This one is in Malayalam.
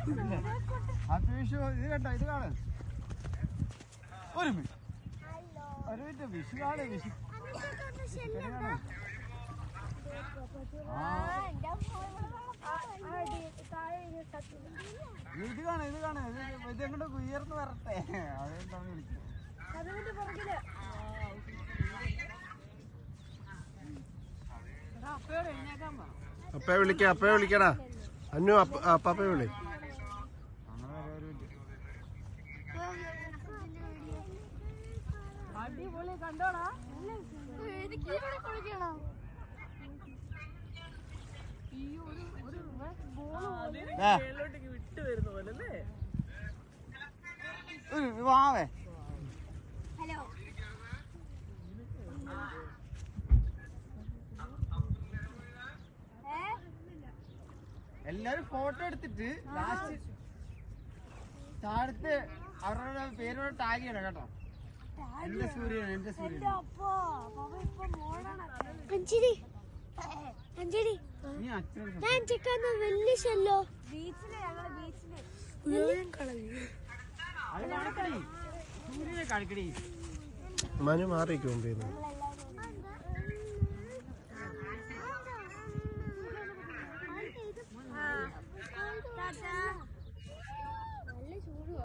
വിഷു ഇത് കണ്ടോ, ഇത് കാണ ഒരു മിനിറ്റ് വിഷു കാണേ വിഷു ഇത് കാണേ ഇതെങ്ങോട്ട് ഉയർന്നു വരട്ടെ. അതെന്താണ് വിളിക്കുന്നത്? അപ്പയെ വിളിക്കടാ. അന്നു അപ്പാപ്പയെ വിളി. അടിപൊളി കണ്ടോടാ. വിട്ട് വരുന്ന പോലെ വാവേ. എല്ലാരും ഫോട്ടോ എടുത്തിട്ട് ലാസ്റ്റ് താഴത്ത് അവരുടെ പേരോട് ടാഗ് ചെയ്യണം കേട്ടോ. എന്റെ സൂര്യൻ മനു മാറിക്കും.